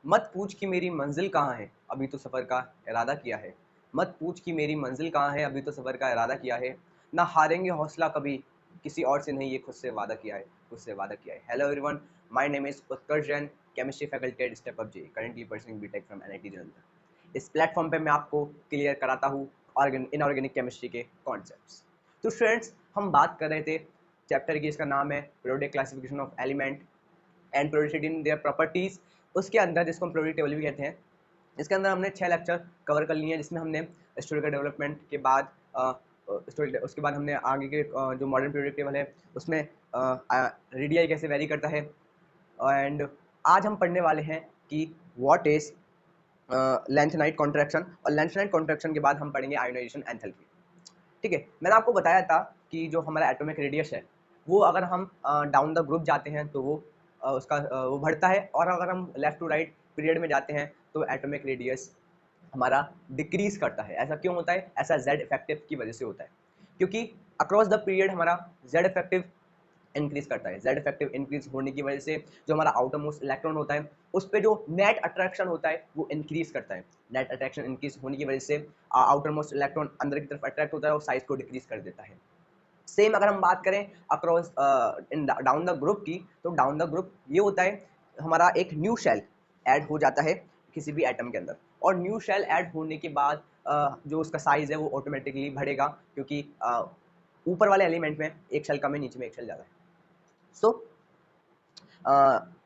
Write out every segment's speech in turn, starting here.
मत पूछ कि मेरी मंजिल कहाँ है, अभी तो सफ़र का इरादा किया है। मत पूछ कि मेरी मंजिल कहाँ है, अभी तो सफ़र का इरादा किया है। ना हारेंगे हौसला कभी, किसी और से नहीं, ये खुद से वादा किया है, खुद से वादा किया है। Hello everyone, my name is Utkarsh Jain, chemistry faculty at Step Up J, currently pursuing BTech from NIT Jalandhar. इस प्लेटफॉर्म पे मैं आपको क्लियर कराता हूँ इनऑर्गेनिक केमिस्ट्री के कॉन्सेप्ट्स। तो स्टूडेंट्स, हम बात कर रहे थे चैप्टर की, इसका नाम है periodic classification of element and purity in their properties. उसके अंदर, जिसको हम प्योरिटी टेबल भी कहते हैं, इसके अंदर हमने 6 लेक्चर कवर कर लिए हैं, जिसमें हमने हिस्टोरिकल डेवलपमेंट के बाद उसके बाद हमने आगे के जो मॉडर्न पीरियोडिक टेबल है उसमें रेडियाई कैसे वेरी करता है। एंड आज हम पढ़ने वाले हैं कि व्हाट इज लेंथेनाइट कॉन्ट्रैक्शन, और लेंथेनाइट कॉन्ट्रैक्शन के बाद हम पढ़ेंगे आयोनाइजेशन एंथैल्पी। ठीक है, मैंने आपको बताया था कि जो हमारा एटॉमिक रेडियस है वो अगर हम डाउन द ग्रुप जाते हैं तो वो वो बढ़ता है, और अगर हम लेफ्ट टू राइट पीरियड में जाते हैं तो एटॉमिक रेडियस हमारा डिक्रीज करता है। ऐसा क्यों होता है? ऐसा जेड इफेक्टिव की वजह से होता है, क्योंकि अक्रॉस द पीरियड हमारा जेड इफेक्टिव इंक्रीज करता है। जेड इफेक्टिव इंक्रीज होने की वजह से जो हमारा आउटर मोस्ट इलेक्ट्रॉन होता है उस पर जो नेट अट्रैक्शन होता है वो इंक्रीज करता है। नेट अट्रैक्शन इंक्रीज होने की वजह से आउटर मोस्ट इलेक्ट्रॉन अंदर की तरफ अट्रैक्ट होता है और साइज को डिक्रीज कर देता है। सेम अगर हम बात करें across in down the group की, तो डाउन द ग्रुप ये होता है हमारा एक न्यू शेल ऐड हो जाता है किसी भी एटम के अंदर, और न्यू शेल ऐड होने के बाद जो उसका साइज है वो ऑटोमेटिकली बढ़ेगा, क्योंकि ऊपर वाले एलिमेंट में एक शेल कम है, नीचे में एक शेल ज़्यादा है। सो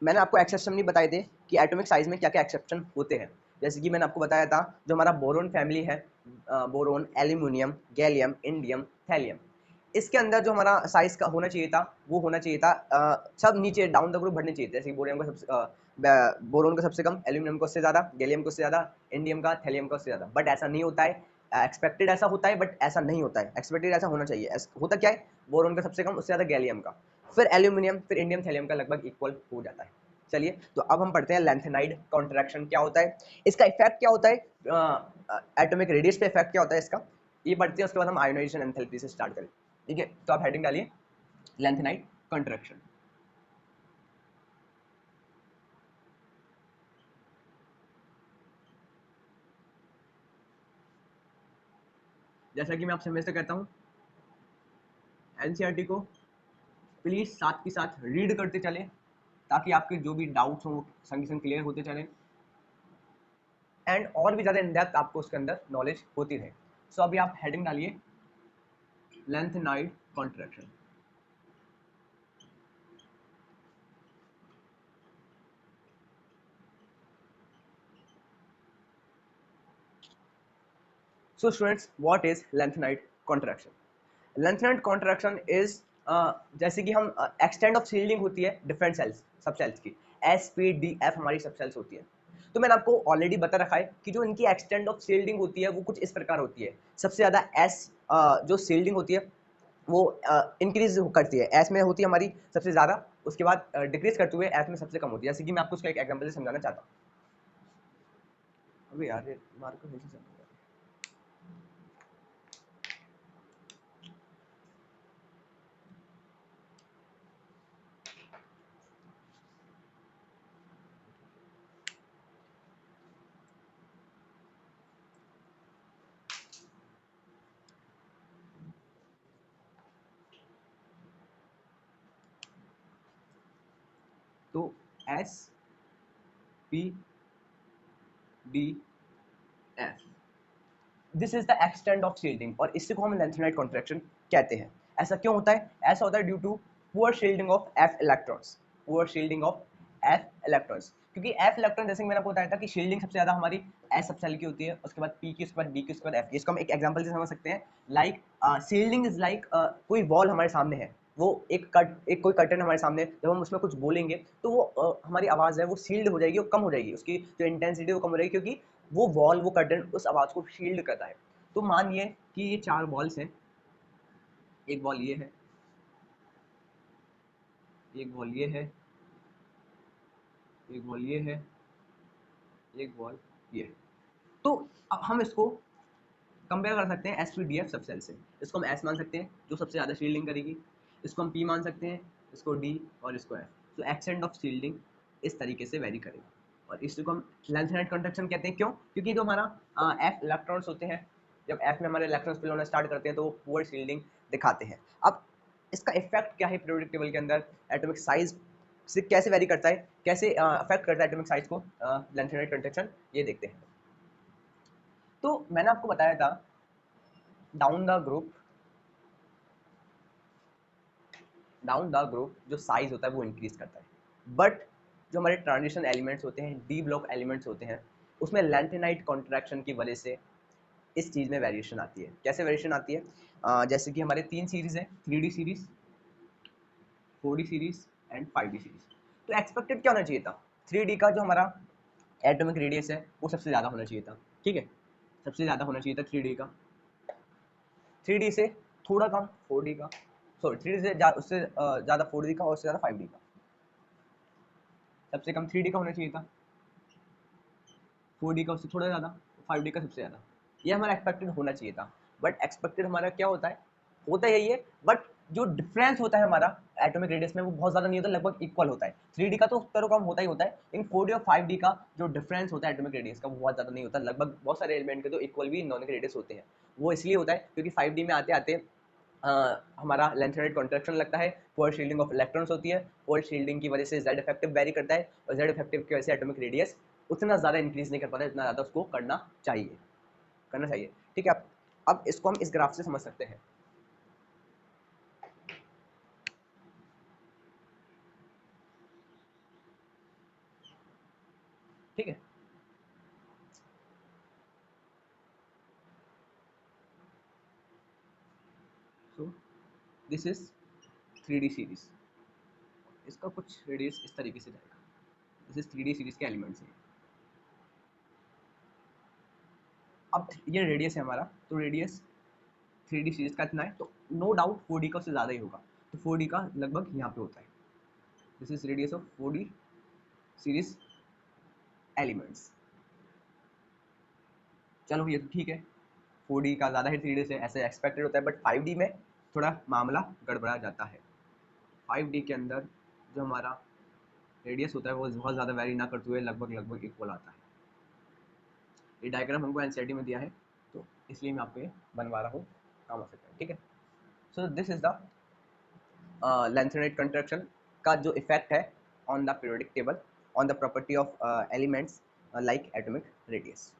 मैंने आपको एक्सेप्शन नहीं बताए थे कि एटॉमिक साइज में क्या क्या एक्सेप्शन होते हैं। जैसे कि मैंने आपको बताया था जो हमारा बोरोन फैमिली है, boron, aluminium, gallium, indium, thallium, इसके अंदर जो हमारा साइज का होना चाहिए था वो होना चाहिए था सब नीचे डाउन द ग्रुप बढ़ने चाहिए थे। जैसे बोरियम का बोरोन का सबसे कम, एल्यूमिनियम का उससे ज़्यादा, गैलियम का उससे ज़्यादा, इंडियम का, थैलियम का उससे ज़्यादा। बट ऐसा नहीं होता है। एक्सपेक्टेड ऐसा होता है बट ऐसा नहीं होता है। एक्सपेक्टेड ऐसा होना चाहिए। होता क्या है? बोरोन का सबसे कम, उससे ज़्यादा गैलियम का, फिर एल्यूमिनियम, फिर इंडियम, थैलियम का लगभग इक्वल हो जाता है। चलिए, तो अब हम पढ़ते हैं लेंथेनाइड कॉन्ट्रैक्शन क्या होता है, इसका इफेक्ट क्या होता है, एटॉमिक रेडियस पे इफेक्ट क्या होता है इसका, ये पढ़ते हैं। उसके बाद हम आयोनाइजेशन एंथैल्पी से स्टार्ट करें। ठीक है, तो आप हेडिंग डालिए लेंथेनाइड कॉन्ट्रैक्शन। जैसा कि मैं आपसे हमेशा कहता हूँ, एनसीईआरटी को प्लीज साथ के साथ रीड करते चलें, ताकि आपके जो भी डाउट्स हों संग संग क्लियर होते चलें, एंड और भी ज़्यादा इन डेप्थ आपको उसके अंदर नॉलेज होती रहे। सो अभी आप हेडिंग डालिए lanthanide contraction. So students, what is lengthenite contraction? Lengthenite contraction is जैसे कि हम एक्सटेंड ऑफ शील्डिंग होती है डिफरेंट सेल्स, सब सेल्स की, एस पी डी एफ हमारी सब सेल्स होती है। तो मैंने आपको ऑलरेडी बता रखा है कि जो इनकी एक्सटेंड ऑफ शील्डिंग होती है वो कुछ इस प्रकार होती है। सबसे ज़्यादा एस जो शील्डिंग होती है वो इंक्रीज करती है, एस में होती है हमारी सबसे ज़्यादा, उसके बाद डिक्रीज करते हुए एस में सबसे कम होती है। जैसे कि मैं आपको उसका एक एग्जाम्पल से समझाना चाहता हूँ। अभी यार ये मार्कर नहीं समझ। तो S P D F, this is the extent of shielding, और इसी को हम लेंथेनाइड कॉन्ट्रैक्शन कहते हैं। ऐसा क्यों होता है? ऐसा होता है due to poor shielding of f electrons, poor shielding of f electrons. क्योंकि एफ इलेक्ट्रॉन, जैसे कि मैंने आपको बताया था कि शील्डिंग सबसे ज्यादा हमारी एस सब सेल की होती है, उसके बाद पी की, उसके बाद डी की, उसके बाद एफ की। इसको हम एक एग्जांपल से समझ सकते हैं, लाइक शील्डिंग इज लाइक कोई वॉल हमारे सामने है, वो एक कोई कर्टन हमारे सामने, जब हम उसमें कुछ बोलेंगे तो वो हमारी आवाज़ है वो शील्ड हो जाएगी, वो कम हो जाएगी, उसकी जो इंटेंसिटी वो कम हो जाएगी, क्योंकि वो वॉल, वो कर्टन उस आवाज़ को शील्ड करता है। तो मानिए कि ये 4 बॉल्स हैं, एक बॉल ये है, एक बॉल ये है, एक बॉल ये है, एक बॉल ये है। तो अब हम इसको कंपेयर कर सकते हैं एस पी डी एफ सब सेल से। इसको हम एस मान सकते हैं जो सबसे ज़्यादा शील्डिंग करेगी, इसको हम पी मान सकते हैं, इसको डी, और इसको एफ। तो एक्सटेंट ऑफ शील्डिंग इस तरीके से वेरी करेगा। और इसको हम लेंथेनाइट कंडक्शन कहते हैं। क्यों? क्योंकि जो हमारा एफ इलेक्ट्रॉन्स होते हैं, जब एफ में हमारे इलेक्ट्रॉन्स फिल होना स्टार्ट करते हैं तो वो पुअर शील्डिंग दिखाते हैं। अब इसका इफेक्ट क्या है पीरियोडिक टेबल के अंदर, एटॉमिक साइज से कैसे वेरी करता है, कैसे अफेक्ट करता है एटॉमिक साइज को लेंथेनाइट कंडक्शन, ये देखते हैं। तो मैंने आपको बताया था डाउन द ग्रुप जो साइज होता है वो इंक्रीज करता है, बट जो हमारे ट्रांजिशन एलिमेंट्स होते हैं, डी ब्लॉक एलिमेंट्स होते हैं, उसमें लेंथेनाइट कॉन्ट्रैक्शन की वजह से इस चीज़ में वेरिएशन आती है। कैसे वेरिएशन आती है? जैसे कि हमारे 3 सीरीज हैं, 3D series, 4D series and 5D series. तो एक्सपेक्टेड क्या होना चाहिए था? 3D का जो हमारा एटॉमिक रेडियस है वो सबसे ज़्यादा होना चाहिए था, ठीक है, सबसे ज़्यादा होना चाहिए था 3D का। 3D से थोड़ा कम 4D का, सॉरी 3D से उससे ज़्यादा 4D का और उससे ज़्यादा 5D का। सबसे कम 3D का होना चाहिए था, 4D का उससे थोड़ा ज़्यादा, 5D का सबसे ज़्यादा। ये हमारा एक्सपेक्टेड होना चाहिए था, बट एक्सपेक्टेड हमारा क्या होता है, होता यही है, बट जो डिफरेंस होता है हमारा एटॉमिक रेडियस में वो बहुत ज़्यादा नहीं होता, लगभग इक्वल होता है। 3D का तो करो कम होता ही होता है, लेकिन 4D और 5D का जो डिफरेंस होता है एटॉमिक रेडियस का वो बहुत ज़्यादा नहीं होता, लगभग बहुत सारे एलिमेंट के तो इक्वल भी नॉन रेडियस होते हैं। वो इसलिए होता है क्योंकि 5D में आते आते हमारा लेंथेनाइट कॉन्ट्रैक्शन लगता है, पोलर शील्डिंग ऑफ इलेक्ट्रॉन्स होती है, पोलर शील्डिंग की वजह से जेड इफेक्टिव वेरी करता है, और जेड इफेक्टिव की वजह से एटॉमिक रेडियस उतना ज़्यादा इंक्रीज नहीं कर पाता जितना ज़्यादा उसको करना चाहिए, ठीक है। अब इसको हम इस ग्राफ से समझ सकते हैं, ठीक है। So this is 3D series, इसका कुछ रेडियस इस तरीके से जाएगा, दिस इज 3D सीरीज के एलिमेंट्स हैं। अब ये रेडियस है हमारा, तो रेडियस 3D सीरीज का इतना है, तो नो डाउट 4D का उससे ज़्यादा ही होगा, तो 4D का लगभग यहाँ पे होता है। This is radius of 4D series elements. चलो ये तो ठीक है, 4D का ज़्यादा है 3D से, ऐसे एक्सपेक्टेड होता है, बट 5D में थोड़ा मामला गड़बड़ा जाता है। 5D के अंदर जो हमारा रेडियस होता है वो बहुत ज़्यादा वेरी ना करते हुए लगभग लगभग इक्वल आता है। ये डायग्राम हमको एनसीईआरटी में दिया है, तो इसलिए मैं आपको ये बनवा रहा हूँ, काम आ सकता है, ठीक है। So this is the lanthanide contraction का जो इफेक्ट है on the periodic table, on the property of elements like atomic radius,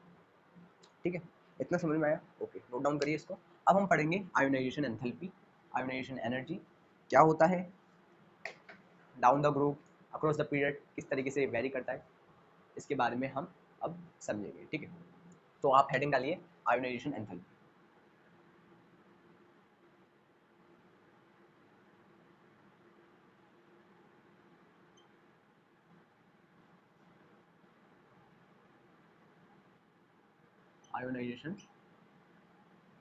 ठीक है। इतना समझ में आया? ओके, नोट डाउन करिए इसको। अब हम पढ़ेंगे आयोनाइजेशन एंथैल्पी, आयोनाइजेशन एनर्जी क्या होता है, down the group, across the period किस तरीके से वेरी करता है, इसके बारे में हम अब समझेंगे, ठीक है। तो आप हेडिंग डालिए ionisation enthalpy. Ionization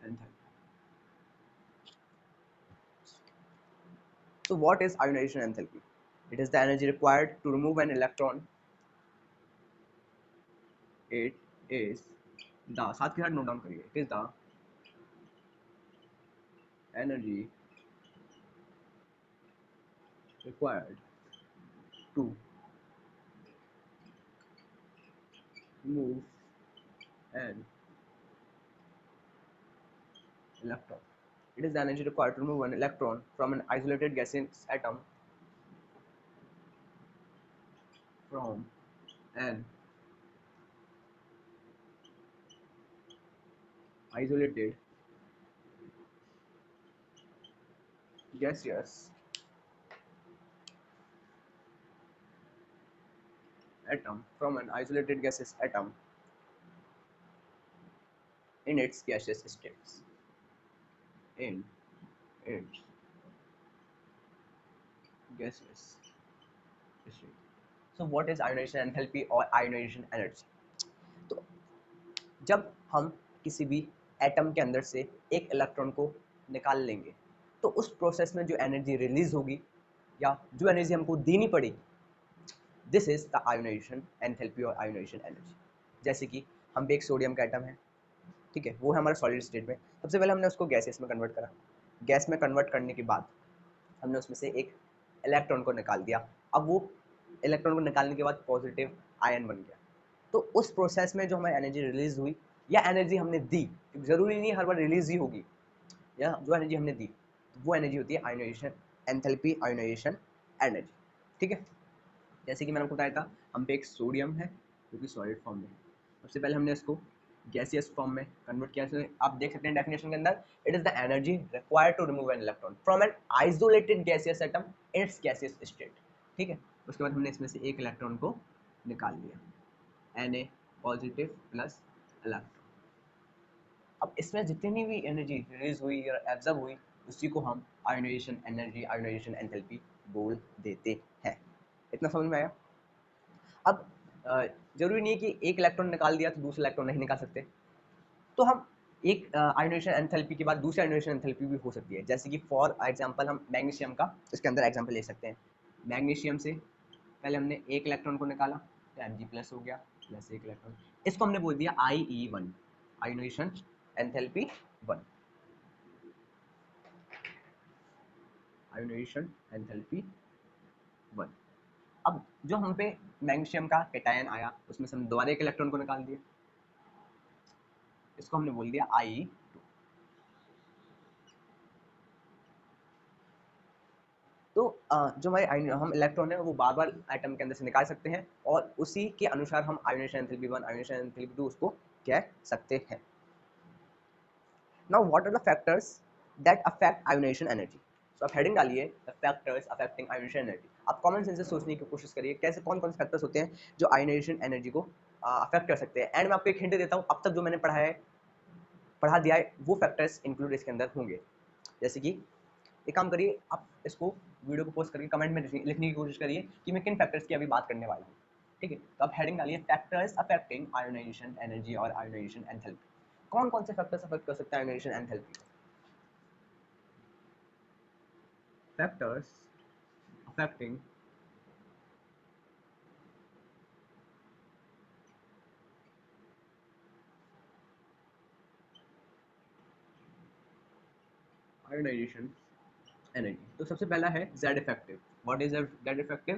enthalpy. So what is ionization enthalpy? It is the energy required to remove an electron. It is the, साथ के साथ नोट डाउन करिए, it is the energy required to remove an electron. It is the energy required to remove an electron from an isolated gaseous atom, from an isolated gaseous atom in its gaseous states. In its gaseous state. So what is ionization enthalpy or ionization energy? तो जब हम किसी भी atom के अंदर से एक electron को निकाल लेंगे तो उस प्रोसेस में जो एनर्जी रिलीज होगी या जो एनर्जी हमको देनी पड़ेगी, this is the ionisation enthalpy और आयोनाइजेशन एनर्जी। जैसे कि हम पे एक सोडियम का एटम है, ठीक है, वो है हमारा सॉलिड स्टेट में, सबसे पहले हमने उसको गैसेस में कन्वर्ट करा, गैस में कन्वर्ट करने के बाद हमने उसमें से एक इलेक्ट्रॉन को निकाल दिया। अब वो इलेक्ट्रॉन को निकालने के बाद पॉजिटिव आयन बन गया, तो उस प्रोसेस में जो हमारी एनर्जी रिलीज हुई या एनर्जी हमने दी, जरूरी नहीं हर बार रिलीज ही होगी, या जो एनर्जी हमने दी वो एनर्जी होती है आयोनाइजेशन एंथैल्पी, आयोनाइजेशन एनर्जी। ठीक है, जैसे कि मैंने आपको बताया था, हम पे एक सोडियम है जो कि सॉलिड फॉर्म में है। सबसे पहले हमने इसको गैसियस फॉर्म में कन्वर्ट किया। आप देख सकते हैं डेफिनेशन के अंदर, it is the energy required to remove an electron from an isolated gaseous atom in its gaseous state. ठीक है, उसके बाद हमने इसमें से एक इलेक्ट्रॉन को निकाल लिया, Na पॉजिटिव प्लस इलेक्ट्रॉन। अब इसमें जितनी भी एनर्जी रिलीज हुई या एब्जॉर्ब हुई उसी को हम आयोनाइजेशन एनर्जी, आयोनाइजेशन एंथैल्पी बोल देते हैं। इतना समझ में आया? अब जरूरी नहीं है कि एक इलेक्ट्रॉन निकाल दिया तो दूसरा इलेक्ट्रॉन नहीं निकाल सकते, तो हम एक आयोनाइजेशन एंथैल्पी के बाद दूसरी आयोनाइजेशन एंथैल्पी भी हो सकती है। जैसे कि फॉर एग्जांपल हम मैग्नीशियम का इसके अंदर एग्जांपल ले सकते हैं। मैग्नीशियम से पहले हमने एक इलेक्ट्रॉन को निकाला तो Mg प्लस हो गया, प्लस एक इलेक्ट्रॉन, इसको हमने बोल दिया IE1, ionisation enthalpy 1, ionisation enthalpy 1। अब जो हम पे मैग्नीशियम का कैटायन आया उसमें से हम दोबारा एक इलेक्ट्रॉन को निकाल दिया, इसको हमने बोल दिया IE2। तो जो हमारे हम इलेक्ट्रॉन है वो बार बार एटम के अंदर से निकाल सकते हैं और उसी के अनुसार हम आयोनाइजेशन एंथैल्पी 1, आयोनाइजेशन एंथैल्पी 2 उसको कह सकते हैं। Now what are the factors that affect ionisation energy. तो आप हेडिंग डालिए the factors affecting ionisation energy. आप कॉमन सेंस से सोचने की कोशिश करिए कैसे कौन कौन से फैक्टर्स होते हैं जो आयोनाइजेशन एनर्जी को अफेक्ट कर सकते हैं। एंड मैं आपको एक हिंट देता हूँ, अब तक जो मैंने पढ़ा दिया है वो फैक्टर्स इंक्लूड इसके अंदर होंगे। जैसे कि एक काम करिए, आप इसको वीडियो को पोस्ट करके कमेंट में लिखने की कोशिश करिए कि मैं किन फैक्टर्स की अभी बात करने वाला हूँ। ठीक है, तो आप हेडिंग डालिए फैक्टर्स अफेक्टिंग आयोनाइजेशन एनर्जी और आयोनाइजेशन एंथैल्पी। कौन कौन से फैक्टर्स अफेक्ट कर सकते हैं ionization enthalpy? Factors affecting ionisation energy. तो सबसे पहला है Z effective. What is Z effective?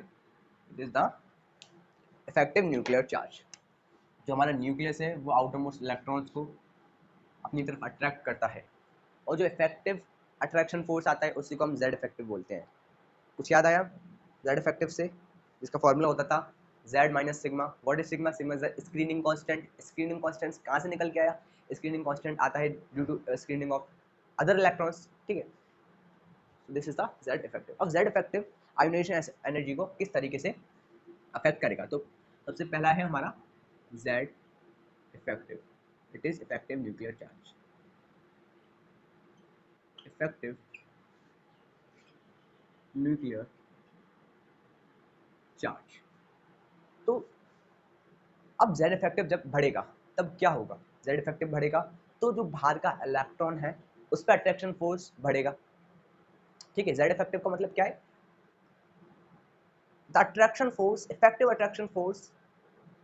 It is the effective nuclear charge. जो हमारा न्यूक्लियस है वो आउटर मोस्ट इलेक्ट्रॉन्स को अपनी तरफ अट्रैक्ट करता है, और जो इफेक्टिव अट्रैक्शन फोर्स आता है उसी को हम जेड इफेक्टिव बोलते हैं। कुछ याद आया जेड इफेक्टिव से? जिसका फॉर्मूला होता था Z minus sigma. What is sigma? Sigma is the screening constant. Screening constant कहाँ से निकल के आया? स्क्रीनिंग कांस्टेंट आता है due to screening of other electrons. ठीक है, this is the Z effective. अब जेड इफेक्टिव आयोनाइजेशन एनर्जी को किस तरीके से अफेक्ट करेगा? तो सबसे पहला है हमारा Z effective. It is effective nuclear charge. Effective nuclear charge. तो अब जेड इफेक्टिव जब बढ़ेगा तब क्या होगा? जेड इफेक्टिव बढ़ेगा तो जो बाहर का इलेक्ट्रॉन है उस पर अट्रैक्शन फोर्स बढ़ेगा। ठीक है, जेड इफेक्टिव का मतलब क्या है? The attraction force, effective attraction force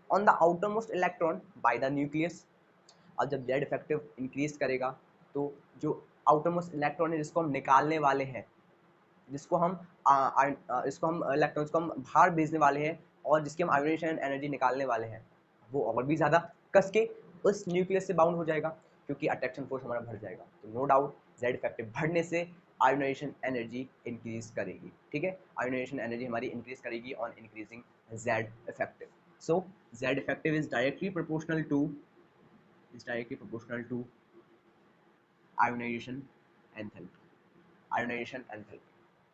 on the outer most electron by the nucleus. और जब जेड इफेक्टिव इंक्रीज करेगा तो जो आउटर मोस्ट इलेक्ट्रॉन है जिसको हम निकालने वाले हैं, जिसको हम इसको हम इलेक्ट्रॉन्स को हम बाहर भेजने वाले हैं और जिसकी हम आयोनाइजेशन एनर्जी निकालने वाले हैं, वो और भी ज़्यादा कस के उस न्यूक्लियस से बाउंड हो जाएगा क्योंकि अट्रैक्शन फोर्स हमारा बढ़ जाएगा। तो नो डाउट जेड इफेक्टिव बढ़ने से आयोनाइजेशन एनर्जी इंक्रीज करेगी। ठीक है, आयोनाइजेशन एनर्जी हमारी इंक्रीज करेगी on increasing Z effective. So Z effective is directly proportional to ionization enthalpy. Ionization enthalpy.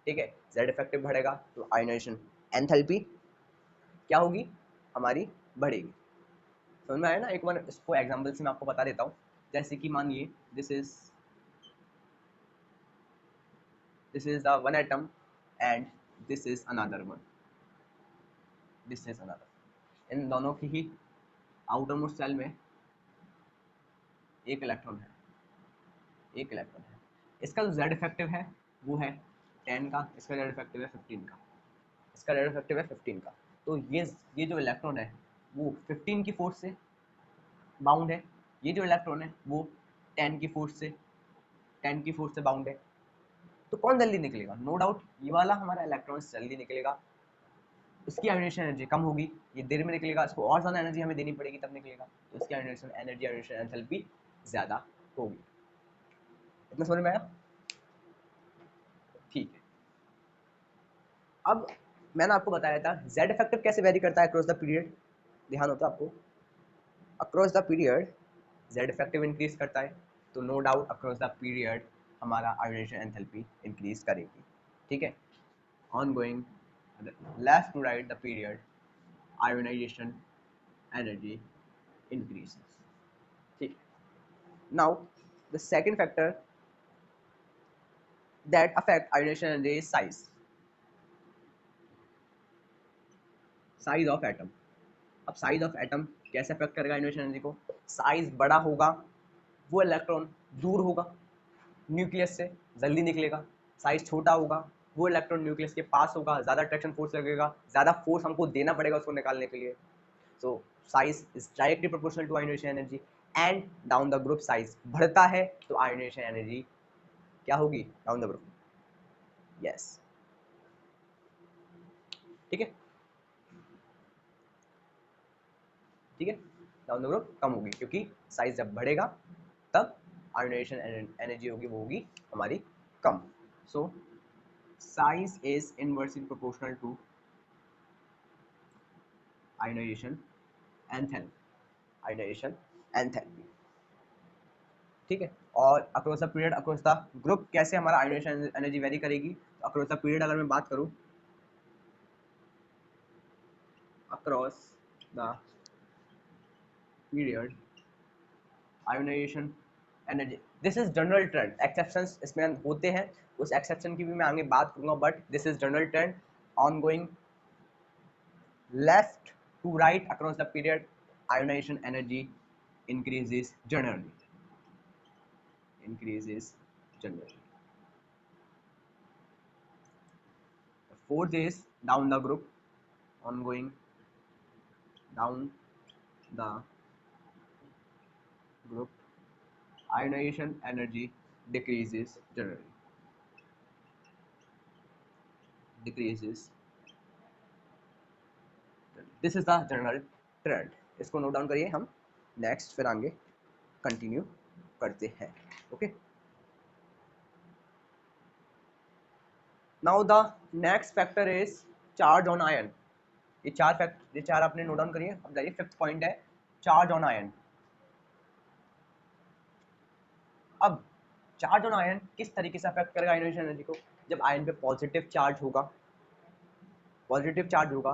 ठीक है, जेड इफेक्टिव बढ़ेगा तो आयोनाइजेशन एंथैल्पी क्या होगी? हमारी बढ़ेगी। समझ में आया ना? एक बार इसको एग्जांपल से मैं आपको बता देता हूँ। जैसे कि मानिए this is the one atom and this is another one, this is another. इन दोनों की ही आउटर मोस्ट सेल में एक इलेक्ट्रॉन है, एक इलेक्ट्रॉन है। इसका जो जेड इफेक्टिव है वो है 10 का, इसका जेड इफेक्टिव है 15 का, इसका जेड इफेक्टिव है 15 का। तो ये जो इलेक्ट्रॉन है वो 15 की फोर्स से बाउंड है, ये जो इलेक्ट्रॉन है वो 10 की फोर्स से बाउंड है। तो कौन जल्दी निकलेगा? नो डाउट ये वाला हमारा इलेक्ट्रॉन जल्दी निकलेगा इसकी आयोनाइजेशन एनर्जी कम होगी, ये देर में निकलेगा, इसको और ज़्यादा एनर्जी हमें देनी पड़ेगी तब निकलेगा, तो इसकी आयोनाइजेशन एनर्जी, आयोनाइजेशन एंथैल्पी ज़्यादा होगी। इतना समझ में आया? ठीक है। अब मैंने आपको बताया था जेड इफेक्टिव कैसे वेरी करता है अक्रॉस द पीरियड, ध्यान होता है आपको। Across the period Z effective increase करता है, तो no doubt across the period हमारा आयोनाइजेशन एंथैल्पी इंक्रीज करेगी, ठीक है। On going left to right the period ionization energy increases, ठीक है। Now the second factor that affect ionization energy is size of atom। अब साइज ऑफ एटम कैसे affect करेगा ionisation energy को? Size बड़ा होगा वो इलेक्ट्रॉन दूर होगा न्यूक्लियस से, जल्दी निकलेगा। साइज छोटा होगा वो इलेक्ट्रॉन न्यूक्लियस के पास होगा, ज़्यादा अट्रैक्शन फोर्स लगेगा, ज़्यादा फोर्स हमको देना पड़ेगा उसको निकालने के लिए। So size is directly proportional to ionization energy, and down the group size बढ़ता है तो आयोनाइजेशन एनर्जी क्या होगी? डाउन द ग्रुप, यस, ठीक है, ठीक है, डाउन द ग्रुप कम होगी, क्योंकि साइज जब बढ़ेगा तब आयोनाइजेशन एनर्जी होगी वो होगी हमारी कम। So size is inversely proportional to ionization enthalpy, ionization enthalpy, ठीक है। और across the period, across the group कैसे हमारा आयोनाइजेशन एनर्जी वेरी करेगी? अक्रॉस द पीरियड अगर मैं बात करूं, across the period ionization energy, this is general trend, exceptions इसमें होते हैं, उस एक्सेप्शन की भी मैं आगे बात करूंगा, but this is general trend. On going left to right across the period ionization energy increases generally, increases generally। The fourth is down the group, ongoing down the group ionization energy decreases generally, decreases, this is the general trend। इसको note down करिए, हम next फिर आगे continue करते हैं, okay. Now the next factor is charge on ion. ये चार आपने नोट डाउन करिए। अब जाइए फिफ्थ पॉइंट है चार्ज ऑन आयन। अब चार्ज ऑन आयन किस तरीके से अफेक्ट करेगा आयोनाइजेशन एनर्जी को? जब आयन पे पॉजिटिव चार्ज होगा, पॉजिटिव चार्ज होगा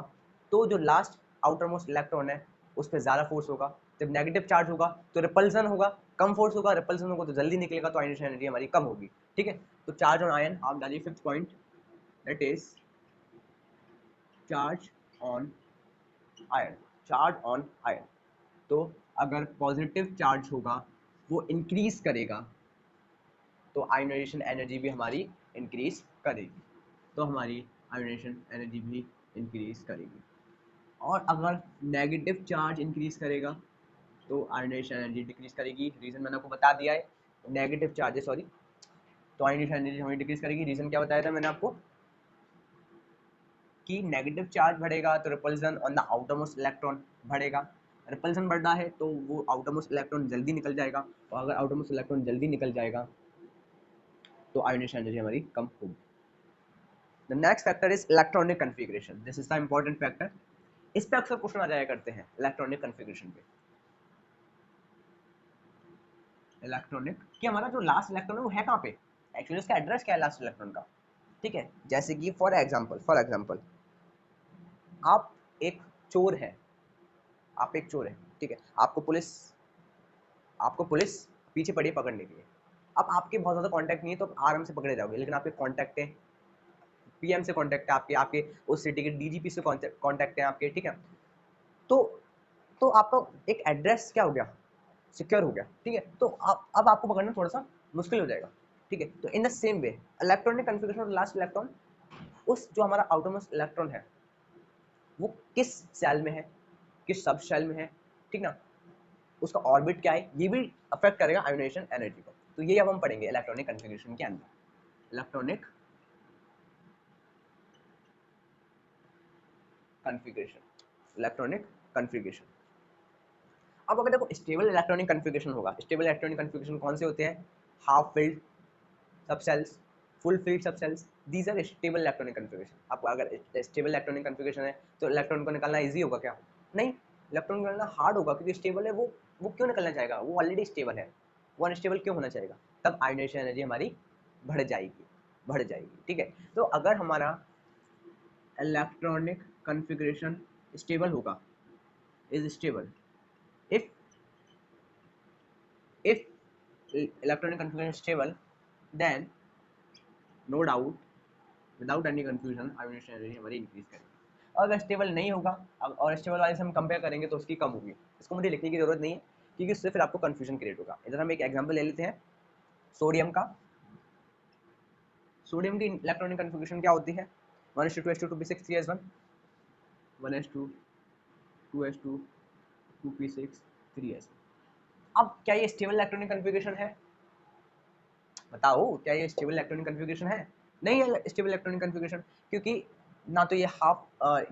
तो जो लास्ट आउटर मोस्ट इलेक्ट्रॉन है उस पर ज़्यादा फोर्स होगा। जब नेगेटिव चार्ज होगा तो रिपल्सन होगा, कम फोर्स होगा, रिपल्सन होगा तो जल्दी निकलेगा, तो आयोनाइजेशन एनर्जी हमारी कम होगी, ठीक है। तो चार्ज ऑन आयन आप डालिए fifth point, that is charge on ion, charge on ion. तो अगर पॉजिटिव चार्ज होगा वो इंक्रीज करेगा तो आयोनाइजेशन एनर्जी भी हमारी इंक्रीज करेगी, तो हमारी आयोनाइजेशन एनर्जी भी इंक्रीज करेगी। और अगर नेगेटिव चार्ज इंक्रीज करेगा तो आयोनाइजेशन एनर्जी डिक्रीज करेगी। रीज़न मैंने आपको बता दिया है, नेगेटिव चार्ज है सॉरी, तो आयोनाइजेशन एनर्जी हमारी डिक्रीज करेगी। रीज़न क्या बताया था मैंने आपको कि नेगेटिव चार्ज बढ़ेगा तो repulsion on the outer most electron बढ़ेगा, रिपल्सन बढ़ रहा है तो वो आउटर मोस्ट इलेक्ट्रॉन जल्दी निकल जाएगा, और अगर आउटर मोस्ट इलेक्ट्रॉन जल्दी निकल जाएगा तो आयोनाइजेशन एनर्जी हमारी कम होगी। The next factor is electronic configuration, this is the important factor. इस पे अक्सर क्वेश्चन आ जाया करते हैं इलेक्ट्रॉनिक कन्फिग्रेशन पे। इलेक्ट्रॉनिक कि हमारा जो लास्ट इलेक्ट्रॉन है वो है कहाँ पे, एक्चुअली उसका एड्रेस क्या है लास्ट इलेक्ट्रॉन का, ठीक है। जैसे कि फॉर एग्जांपल आप एक चोर है, आप एक चोर है, ठीक है। आपको पुलिस पीछे पड़ी है पकड़ने के लिए। अब आपके बहुत ज़्यादा कांटेक्ट नहीं है तो आप आराम से पकड़े जाओगे, लेकिन आपके कांटेक्ट है, पीएम से कांटेक्ट है आपके, आपके उस सिटी के डीजीपी से कांटेक्ट है आपके, ठीक है। तो तो आपका एक एड्रेस क्या हो गया, सिक्योर हो गया, ठीक है। तो अब आपको पकड़ना थोड़ा सा मुश्किल हो जाएगा, ठीक है। तो in the same way electronic configuration of last electron, उस जो हमारा आउटर मोस्ट इलेक्ट्रॉन है वो किस सेल में है, किस सब शेल में है, ठीक ना, उसका ऑर्बिट क्या है, ये भी अफेक्ट करेगा आयोनाइजेशन एनर्जी को। तो ये अब हम पढ़ेंगे इलेक्ट्रॉनिक कन्फिग्रेशन के अंदर। Electronic configuration, electronic configuration. अब अगर देखो स्टेबल इलेक्ट्रॉनिक कन्फिग्रेशन होगा, स्टेबल इलेक्ट्रॉनिक कन्फिग्रेशन कौन से होते हैं? Half filled subshells, full filled subshells, these are stable electronic configuration. आपको अगर स्टेबल इलेक्ट्रॉनिक कन्फिग्रेशन है तो इलेक्ट्रॉन को निकालना इजी होगा क्या? नहीं, इलेक्ट्रॉन निकालना हार्ड होगा, क्योंकि स्टेबल है वो क्यों निकलना चाहेगा? वो ऑलरेडी स्टेबल है, वो अनस्टेबल क्यों होना चाहेगा? तब आयोनाइजेशन एनर्जी हमारी बढ़ जाएगी। ठीक है, तो अगर हमारा इलेक्ट्रॉनिक कन्फिग्रेशन स्टेबल होगा, is stable, if if electronic configuration is stable, then no doubt without any confusion ionization energy हमारी इंक्रीज करेगी। अगर स्टेबल नहीं होगा, और स्टेबल वाले से हम कंपेयर करेंगे तो उसकी कम होगी। इसको मुझे लिखने की जरूरत नहीं है, क्योंकि उससे फिर आपको कंफ्यूजन क्रिएट होगा। इधर हम एक एग्जांपल ले लेते हैं सोडियम का। सोडियम की इलेक्ट्रॉनिक कन्फिग्रेशन क्या होती है? 1s2 2s2 2p6 3s1, 1s2 2s2 2p6 3s1। अब क्या ये स्टेबल इलेक्ट्रॉनिक कन्फिग्रेशन है? बताओ, क्या ये स्टेबल इलेक्ट्रॉनिक कन्फिग्रेशन है? नहीं है स्टेबल इलेक्ट्रॉनिक कन्फिग्रेशन, क्योंकि ना तो ये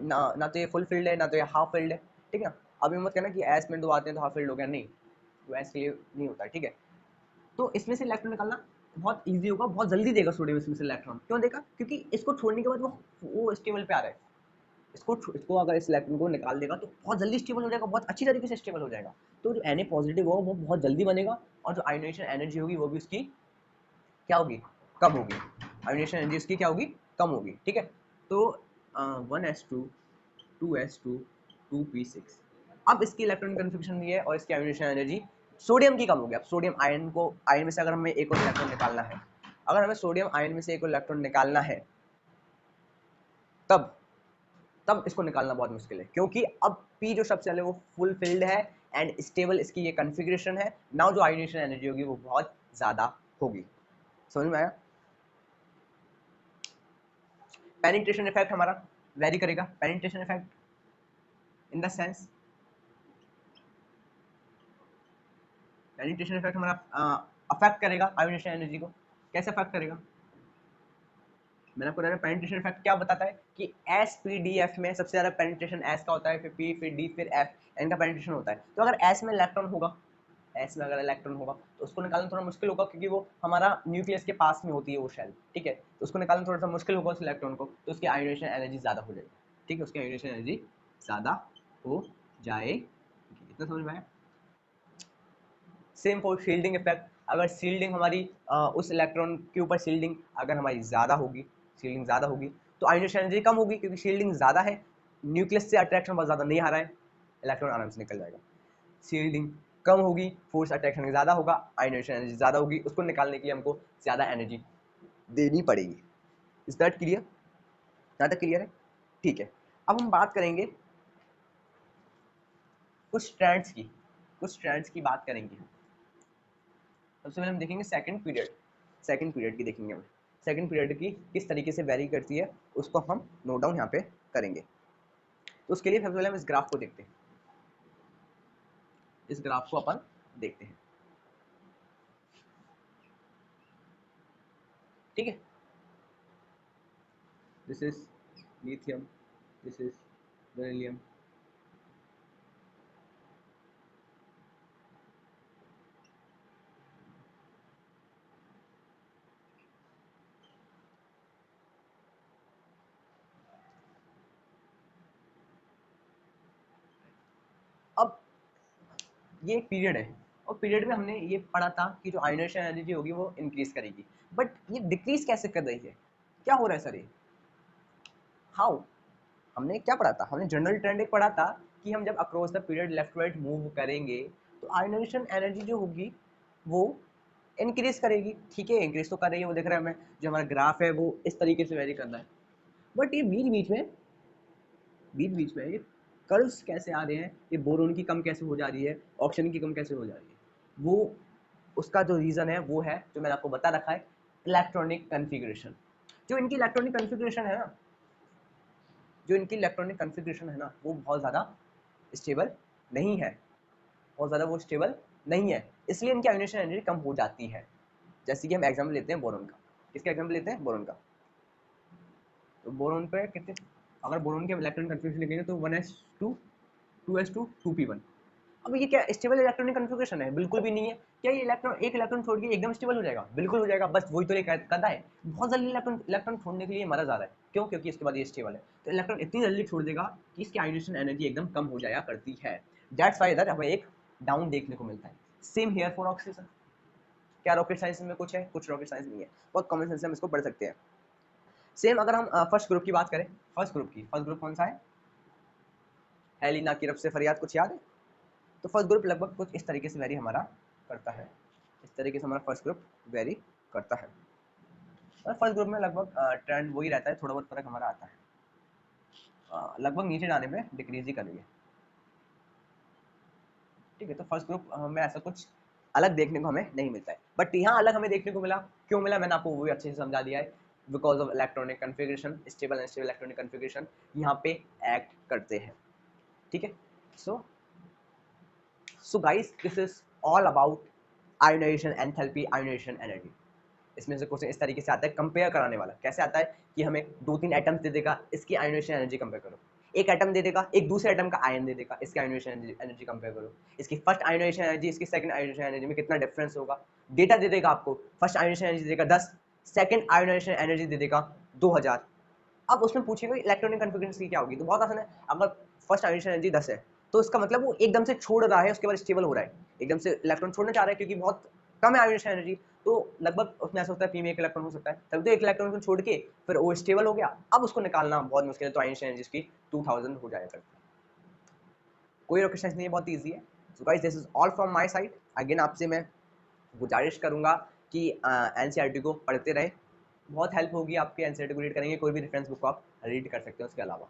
ना तो ये फुल फील्ड है, ना तो ये हाफ फील्ड है। ठीक है ना? अभी मत कहना कि एस में दो आते हैं तो हाफ फील्ड हो गया, नहीं, तो ऐसे नहीं होता। ठीक है, तो इसमें से इलेक्ट्रॉन निकालना बहुत ईजी होगा, बहुत जल्दी देगा सोडियम इसमें से इलेक्ट्रॉन। क्यों देगा? क्योंकि इसको छोड़ने के बाद वो स्टेबल पे आ रहा है। इसको अगर इस इलेक्ट्रॉन को निकाल देगा तो बहुत जल्दी स्टेबल हो जाएगा, बहुत अच्छी तरीके से स्टेबल हो जाएगा। तो जो Na पॉजिटिव होगा वो बहुत जल्दी बनेगा, और जो आयोनाइजेशन एनर्जी होगी वो भी उसकी क्या होगी? कम होगी। आयोनाइजेशन एनर्जी उसकी क्या होगी? कम होगी। ठीक है, तो 1s2 2s2 2p6, अब इसकी इलेक्ट्रॉन कन्फिग्रेशन भी है और इसकी आयोनाइजेशन एनर्जी सोडियम की कम होगी। अब सोडियम आयन में से अगर हमें एक और इलेक्ट्रॉन निकालना है, अगर हमें सोडियम आयन में से एक और इलेक्ट्रॉन निकालना है, तब इसको निकालना बहुत मुश्किल है, क्योंकि अब P जो सब सेल है वो फुल फिल्ड है एंड स्टेबल इसकी ये कन्फिग्रेशन है। नाउ जो आयोनाइजेशन एनर्जी होगी वो बहुत ज्यादा होगी। समझ में आया? पेनिट्रेशन इफेक्ट हमारा वेरी करेगा। Penetration effect in the sense, penetration effect हमारा अफेक्ट करेगा आयोनाइजेशन एनर्जी को। कैसे अफेक्ट करेगा? मैंने आपको पेनिट्रेशन इफेक्ट क्या बताता है कि एस पी डी एफ में सबसे ज्यादा पेनिट्रेशन एस का होता है, फिर पी, फिर डी, फिर एफ, इनका पेनिट्रेशन होता है। तो अगर एस में इलेक्ट्रॉन होगा, एस में अगर इलेक्ट्रॉन होगा तो उसको निकालना थोड़ा मुश्किल होगा, क्योंकि वो हमारा न्यूक्लियस के पास में होती है वो शेल। ठीक है, तो उसको निकालना थोड़ा सा मुश्किल होगा उस इलेक्ट्रॉन को, तो उसकी आयोनाइजेशन एनर्जी ज्यादा हो जाएगी। ठीक है, उसकी आयोनाइजेशन एनर्जी ज्यादा हो जाएगी। इतना समझ में आया? Same for shielding effect. अगर शील्डिंग हमारी उस इलेक्ट्रॉन के ऊपर शील्डिंग अगर हमारी ज़्यादा होगी, शील्डिंग ज़्यादा होगी तो आयोनाइजेशन एनर्जी कम होगी, क्योंकि शील्डिंग ज़्यादा है, न्यूक्लियस से अट्रैक्शन बहुत ज़्यादा नहीं आ रहा है, इलेक्ट्रॉन आराम से निकल जाएगा। शील्डिंग कम होगी, फोर्स अट्रैक्शन ज़्यादा होगा, आयोनाइजेशन एनर्जी ज़्यादा होगी, उसको निकालने के लिए हमको ज़्यादा एनर्जी देनी पड़ेगी। Is that clear? यहाँ तक क्लियर है? ठीक है, अब हम बात करेंगे कुछ स्ट्रैंड्स की बात करेंगे। सबसे पहले हम देखेंगे सेकंड पीरियड की देखेंगे हम। सेकंड पीरियड की किस तरीके से वेरी करती है उसको हम नोट डाउन यहाँ पे करेंगे। तो उसके लिए सबसे पहले हम इस ग्राफ को देखते हैं। इस ग्राफ को अपन देखते हैं। ठीक है, this is lithium, this is beryllium, अब ये एक पीरियड है, और पीरियड में हमने ये पढ़ा था कि जो आयोनाइजेशन एनर्जी होगी वो इंक्रीज करेगी, बट ये डिक्रीज कैसे कर रही है? क्या हो रहा है सर ये? हाउ? हमने क्या पढ़ा था? हमने जनरल ट्रेंड एक पढ़ा था कि हम जब across the period left right move करेंगे तो आयोनाइजेशन एनर्जी जो होगी वो इंक्रीज करेगी। ठीक है, इंक्रीज तो कर रही है, वो देख रहे हैं हमें, जो हमारा ग्राफ है वो इस तरीके से वेरी कर रहा है, बट ये बीच बीच में ये कर्व्स कैसे आ रहे हैं, ये बोरोन की कम कैसे हो जा रही है, ऑक्सीजन की कम कैसे हो जा रही है? वो उसका जो रीज़न है वो है जो मैंने आपको बता रखा है, इलेक्ट्रॉनिक कन्फिग्रेशन। जो इनकी इलेक्ट्रॉनिक कन्फिग्रेशन है ना, वो बहुत ज़्यादा स्टेबल नहीं है, इसलिए इनकी आयोनाइजेशन एनर्जी कम हो जाती है। जैसे कि हम एग्जाम्पल लेते हैं बोरोन का। किसका एग्जाम्पल लेते हैं? बोरोन का। तो बोरोन पे कितने अगर बोरोन के इलेक्ट्रॉनिक कन्फिग्रेशन लिखेंगे तो 1s2 2s2 2p1। अब ये क्या स्टेबल इलेक्ट्रॉनिक कन्फिग्रेशन है? बिल्कुल भी नहीं है। क्या ये इलेक्ट्रॉन एक इलेक्ट्रॉन छोड़ के एकदम स्टेबल हो जाएगा? बिल्कुल हो जाएगा, बस वही तो कहता है बहुत जल्दी इलेक्ट्रॉन इलेक्ट्रॉन छोड़ने के लिए मरा जा रहा है। क्यों? क्योंकि इसके बाद ये स्टेबल है, तो इलेक्ट्रॉन इतनी जल्दी छोड़ देगा कि इसकी आयोनाइजेशन एनर्जी एकदम कम हो जाया करती है। दैट्स व्हाई इधर हमें एक डाउन देखने को मिलता है। Same here for oxygen. क्या रॉकेट साइंस में कुछ है? कुछ रॉकेट साइंस नहीं है, बहुत कॉमन सेंस से हम इसको पढ़ सकते हैं। सेम अगर हम फर्स्ट ग्रुप की बात करें, फर्स्ट ग्रुप कौन सा है? एलिना की रफ से फरियाद, कुछ याद है? तो फर्स्ट ग्रुप लगभग कुछ इस तरीके से वेरी हमारा करता है, इस तरीके से हमारा फर्स्ट ग्रुप वेरी करता है। और फर्स्ट ग्रुप में लगभग ट्रेंड वही रहता है, थोड़ा बहुत फर्क हमारा आता है, लगभग नीचे जाने में डिक्रीज ही कर रही है। ठीक है, तो फर्स्ट ग्रुप में ऐसा कुछ अलग देखने को हमें नहीं मिलता है, बट यहाँ अलग हमें देखने को मिला। क्यों मिला? मैंने आपको वो भी अच्छे से समझा दिया है। Because of electronic configuration, stable unstable electronic configuration यहाँ पे एक्ट करते हैं। ठीक है, so guys this is all about ionization enthalpy, ionization energy. इसमें से क्वेश्चन इस तरीके से आता है, कंपेयर कराने वाला। कैसे आता है कि हमें 2-3 एटम्स दे देगा, इसकी आयोनाइजेशन एनर्जी कंपेयर करो। एक एटम दे देगा, एक दूसरे एटम का आयन दे देगा, इसकी आयोनाइजेशन एनर्जी कंपेयर करो। इसकी फर्स्ट आयोनाइजेशन एनर्जी, इसकी सेकंड आयोनाइजेशन एनर्जी में कितना डिफरेंस होगा। डेटा दे देगा आपको, फर्स्ट आयोनाइजेशन एनर्जी दे देगा 10, सेकंड आयोनाइजेशन एनर्जी दे देगा 2000। अब उसमें पूछेगा इलेक्ट्रॉनिक कन्फिग्रेशन की क्या होगी, तो बहुत आसान है। अगर फर्स्ट आयोनाइजेशन एनर्जी 10 है, तो इसका मतलब वो एकदम से छोड़ रहा है, उसके बाद स्टेबल हो रहा है, एकदम से इलेक्ट्रॉन छोड़ना चाह रहा है, क्योंकि बहुत कम है आयोनाइजेशन एनर्जी। तो लगभग उसमें ऐसा होता है, पी में एक इलेक्ट्रॉन हो सकता है, तभी तो एक इलेक्ट्रॉन को छोड़ के फिर वो स्टेबल हो गया। अब उसको निकालना बहुत मुश्किल है, तो आयोनाइजेशन एनर्जी की 2000 हो जाया करती है। कोई रॉकेट साइंस नहीं है, बहुत ईजी है। So guys this is all from my side. Again आपसे मैं गुजारिश करूंगा कि एनसीईआरटी को पढ़ते रहे, बहुत हेल्प होगी आपके। एनसीईआरटी को रीड करेंगे, कोई भी रेफरेंस बुक को आप रीड कर सकते हैं उसके अलावा।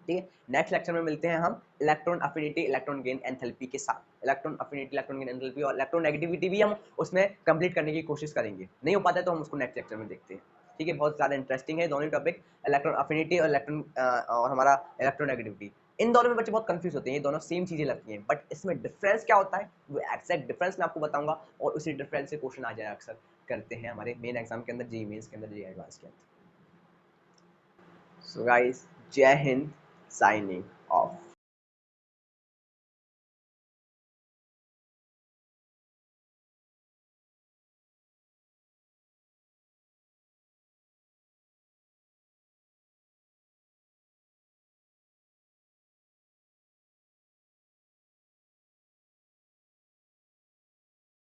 ठीक है, नेक्स्ट लेक्चर में मिलते हैं हम electron affinity, electron gain enthalpy के साथ। Electron affinity, electron gain enthalpy और इलेक्ट्रॉन नेगेटिविटी भी हम उसमें कंप्लीट करने की कोशिश करेंगे। नहीं हो पाता है तो हम उसको नेक्स्ट लेक्चर में देखते हैं। ठीक है, बहुत ज़्यादा इंटरेस्टिंग है दोनों टॉपिक, इलेक्ट्रॉन अफिनिटी और इलेक्ट्रॉन और हमारा इलेक्ट्रॉन नेगेटिविटी। इन दोनों में बच्चे बहुत कंफ्यूज होते हैं, ये दोनों सेम चीज़ें लगती हैं, बट इसमें डिफरेंस क्या होता है वो एक्जैक्ट डिफरेंस मैं आपको बताऊंगा, और उसी डिफरेंस से क्वेश्चन आ जाए अक्सर करते हैं हमारे मेन एग्जाम के अंदर, जेईई मेंस के अंदर, जेईई एडवांस के अंदर। सो गाइस, जय हिंद, साइनिंग ऑफ।